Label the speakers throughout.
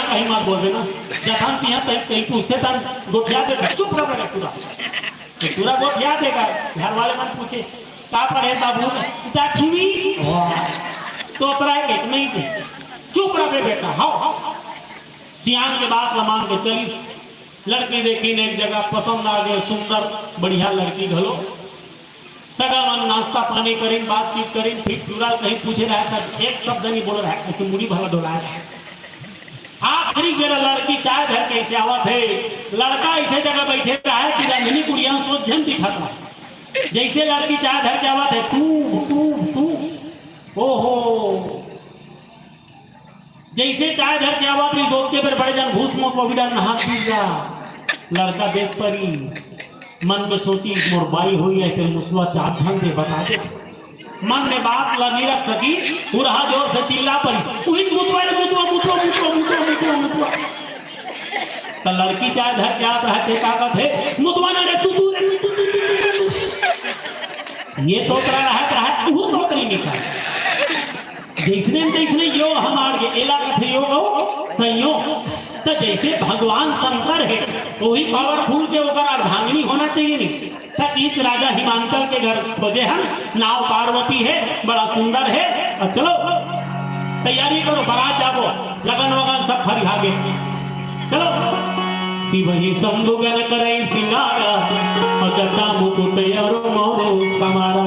Speaker 1: कहीं मत बोल देना जहां पिया कहीं पूछते तन गोठिया दे चुप रह पूरा पूरा गोठिया देगा घर वाले मत पूछे का पढ़े बाबू पिता छिवी तो अपरा एक नहीं थे चुप रहे बेटा हाँ सियान के बात लमान के चली लड़की देखी ने एक जगह पसंद आ गए सुंदर बढ़िया लड़की घलो सगा मन नाश्ता पानी करें बातचीत करें फिर पूरा कहीं पूछे रहा था एक शब्द नहीं बोल रहा है ऐसे मुड़ी भला डोलाया आखिरी मेरा लड़की चाय घर कैसे आवत है लड़का ऐसे जगह बैठे रहा है कि रंगनी कुड़िया सोचन दिखता जैसे लड़की चाय घर के आवत है तू ओहो जैसे चाय घर के आवत भी सोच के फिर बड़े जन घूस मोट को भी डर नहा पी जा लड़का देख परी मन में सोची मोर बाई हुई है फिर मुसवा चार ढंग से बता दे मन में बात लगी रख सकी पूरा जोर से चिल्ला पड़ी तो लड़की चाहे घर क्या रहते कागज है मुतवाना रे तू ये तो रहा तू तो करी निकाल देखने यो हमारे एला कथे योग संयोग तो जैसे भगवान शंकर है वही पावरफुल के ऊपर अर्धांगिनी होना चाहिए नहीं इस राजा हिमांचल के घर खोजे हम नाव पार्वती है बड़ा सुंदर है और चलो तैयारी करो बारात जाओ लगन वगन सब फरिहागे चलो शिव ही शंभुगन करे सिंगारा अजता मुकुट और मोरो समारा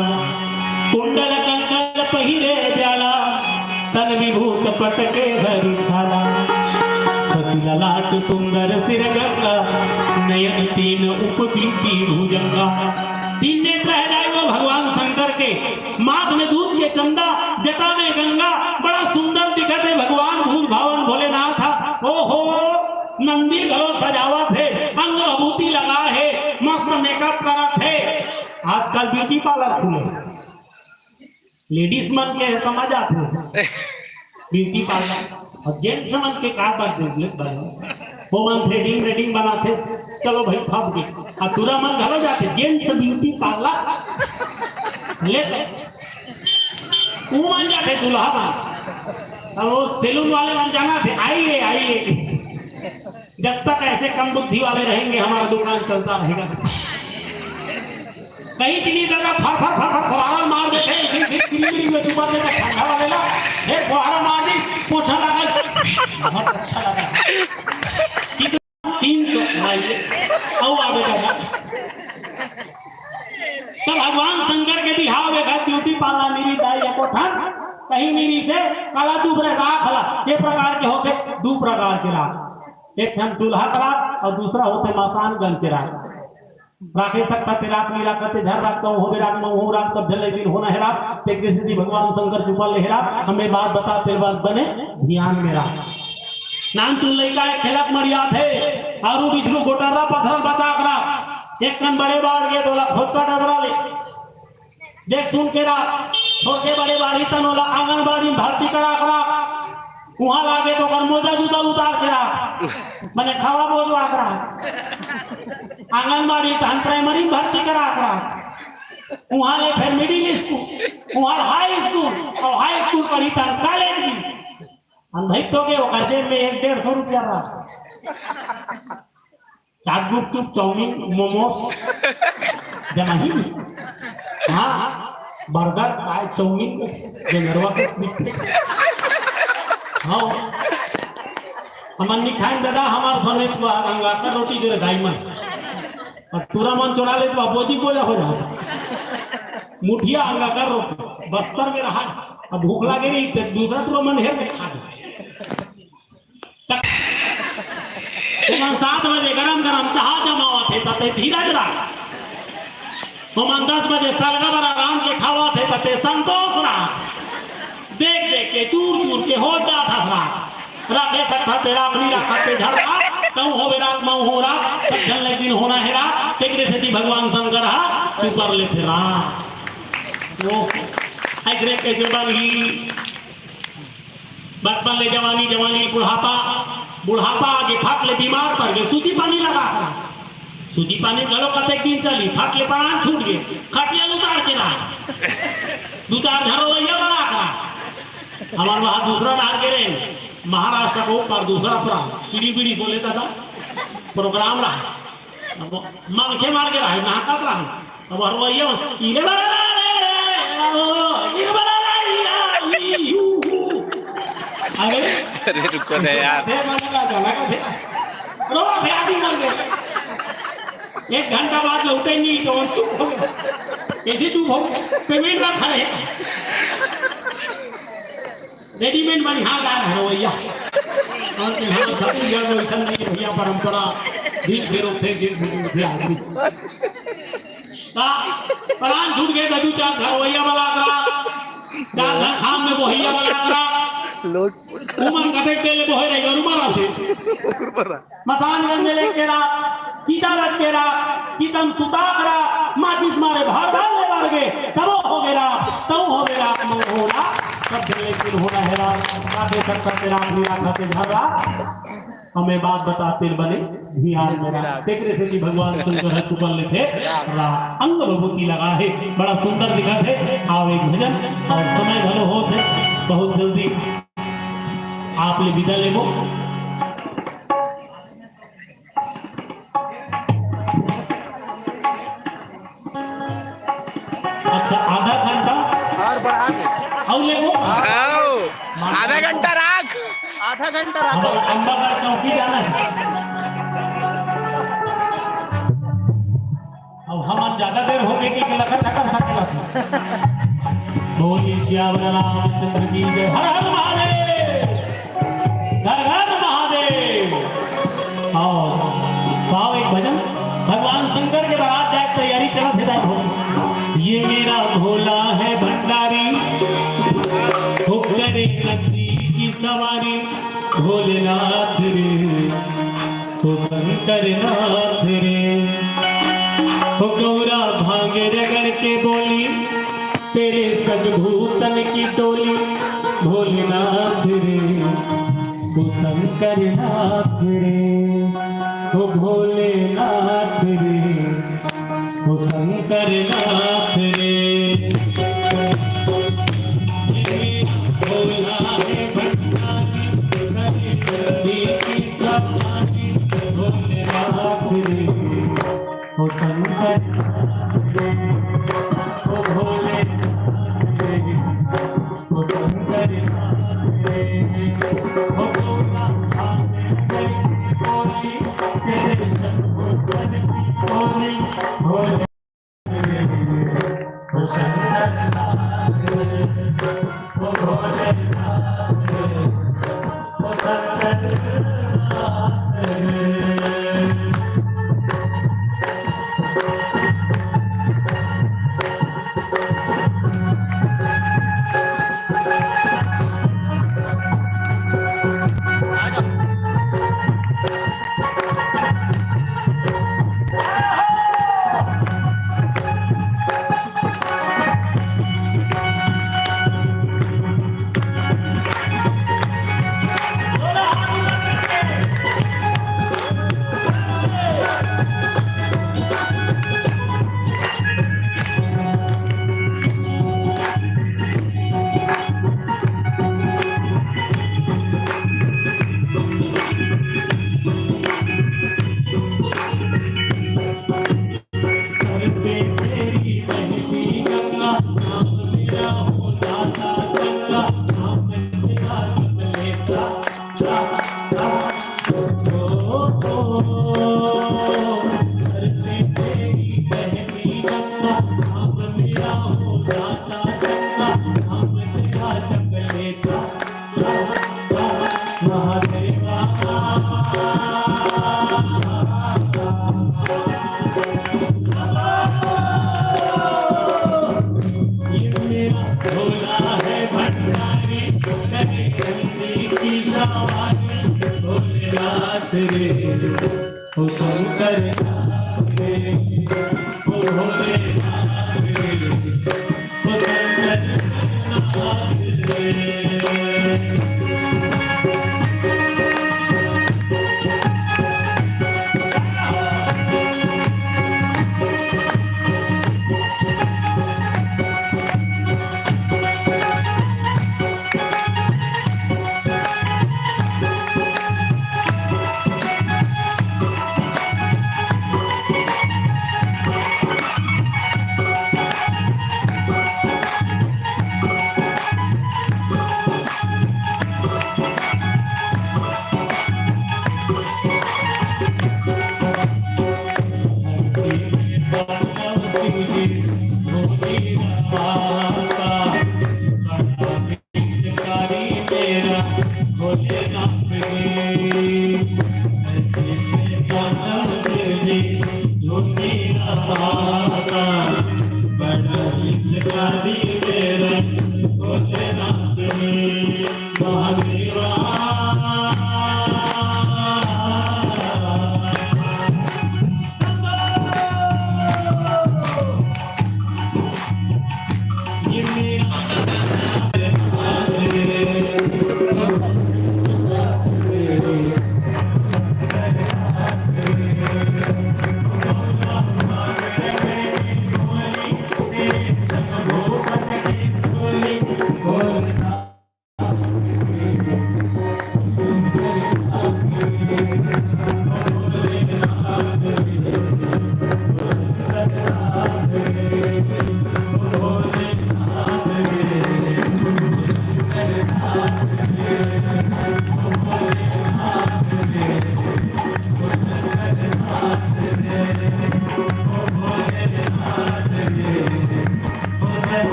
Speaker 1: कुंडल कंकल पहिरे जाला तन विभूत पटके हरि छाला ललाट सुंदर सिर गंगा नयन तीन उपदीप्ति भुजंगा तीन नेत्र है जाए वो भगवान शंकर के माथ में दूध के चंदा जटा में गंगा बड़ा सुंदर दिखत है भगवान भूल भावन भोलेनाथ ओहो नंदी घरो सजावा थे अंग विभूति लगा है मस्त मेकअप करा थे आजकल ब्यूटी पार्लर खुले लेडीज मन के समझ आते ब्यूटी पार्लर और जेंट्स मन के का बात वो मन थ्रेडिंग रेडिंग बनाते चलो भाई फप गए और तुरा मन घरो जाते जेंट्स ब्यूटी पार्लर लेते वो मन जाते दूल्हा मन और वो सैलून वाले मन जाना थे आइए जब तक ऐसे कम बुद्धि वाले रहेंगे हमारा दुकान चलता रहेगा कहीं किन्हीं जगह फर फुहारा मार देते ठंडा वाले ना फुहारा मार दी पोछा लगा बहुत अच्छा लगा 300 तो भगवान शंकर के बिहाव में ब्यूटी पार्लर मेरी दाई कोठन कहीं मेरी से काला चुप रहे राख हला ये प्रकार के होते दो प्रकार के राख एक ठन चूल्हा का राख और दूसरा होते मसान गन के राख राखे सकता तेरा नीला करते झर रखता हूँ हो राख मऊ राख सब जल लेकिन होना है राख एक जैसे भगवान शंकर चुपा ले राख हमें बात बता तेरे बात बने ध्यान में राख नाम चुन लेगा खेलक मरियाद है आरू बिछड़ू गोटारा पत्थर बचा करा एक कन बड़े बाढ़ के दोला खोदका डबरा ले देख सुन के राख छोटे बड़े बाड़ी तनोला आंगनबाड़ी भर्ती करा वहां लागे तो कर मोजा जूता उतार के राख मैंने खावा बोझवा करा आंगनबाड़ी प्राइमरी भर्ती करा वहां ले फिर मिडिल स्कूल वहां हाई स्कूल और हाई स्कूल पढ़ी तर कॉलेज की हम भाई तो के कर्जे में 150 रुपया रहा चाट गुपचुप चाउमीन मोमोस जमा ही हाँ बर्गर पाए चाउमीन जनरवा के हाँ हमन खाए दादा हमार समय गंगा कर रोटी दे दाई मन और पूरा मन चुरा ले तो अपोजी बोला हो जाता मुठिया अंगा कर रोटी बस्तर में रहा अब भूख लगे नहीं तो दूसरा पूरा मन है खा सात बजे गरम गरम चाह जमावा थे तते धीरज रहा हम 10 बजे सरगा बड़ा आराम के खावा थे तते संतोष रहा देख देख के चूर चूर के हो जाता था राखे सकता तेरा अपनी रखा ते झरका कहूँ हो रात माऊ हो रात जल लेकिन होना है रात एक से भगवान शंकर हा तू कर ले थे रात वो ऐसे कैसे बनी बचपन ले जवानी जवानी बुढ़ापा बुढ़ापा आगे फाट ले बीमार पड़ गए सूती पानी लगा सूती पानी गलो कते दिन चली फाट ले प्राण छूट गए खटिया उतार के रहा दो चार झरो भैया बड़ा हमारे वहां दूसरा डाल के रहे महाराष्ट्र को पर दूसरा प्राण सीढ़ी बीड़ी बोले था प्रोग्राम रहा मांगे मार के रहा नहाता रहा अब हर वही
Speaker 2: अरे रुको ना यार,
Speaker 1: एक घंटा बाद लौटेंगे तो चुप हो गया, ऐसे चुप हो पेमेंट ना खाए रेडीमेड बनी हाँ गा रहे हो भैया और यहाँ छत्तीसगढ़ में ऐसा नहीं है भैया परंपरा दिन फेरो फेंक दिन फेर आदमी परान छूट गए गजू चार घर भैया वाला करा चार घर खाम में बोहिया वाला करा उमन कथे तेले बोहे रे गरु मारा थे मसान में लेके रा चीता रख के रा चीतम सुता करा माचिस मारे भार भार ले मार गए सब हो गया तब हो गया होना सब दिल्ली फिर होना है राधे सकता तेरा हीरा खाते भरा हमें बात बताते बने ध्यान मेरा देखने से कि भगवान सुंदर है कुपल ले थे अंग विभूति लगा है बड़ा सुंदर दिखा है आओ एक भजन और समय भलो हो थे बहुत जल्दी आप ले विदा ले वो अच्छा आधा घंटा
Speaker 3: और बढ़ा के
Speaker 1: और ले वो
Speaker 2: आधा घंटा राख,
Speaker 3: आधा घंटा रखो।
Speaker 1: अंबागढ़ चौकी जाना है अब हम ज्यादा देर हो गई कि लखन ठकर सकेला बोलिए श्याम रामचंद्र की जय हर हर महादेव हर हर महादेव आओ पाओ एक भजन भगवान शंकर के बारात जाए तैयारी चला हिदायत हो ये मेरा भोला है भंडारी हो करे नगरी की सवारी भोलेनाथ रे हो शंकर नाथ रे हो गौरा भांगे रगड़ के बोली तेरे सग भूतन की टोली भोलेनाथ रे हो शंकर नाथ रे हो भोलेनाथ रे हो शंकर नाथ रे भोला है भंडारी भोलेनाथ रे हो शंकर हो भोले हो शंकर हो भोला भोले तेरे शंकर भोले भोले हो शंकर हो भोले हो शंकर हो शंकर रे हो भोले रे हो शंकर रे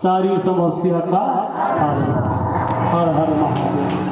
Speaker 1: सारी समस्या का हल। हर हर महादेव।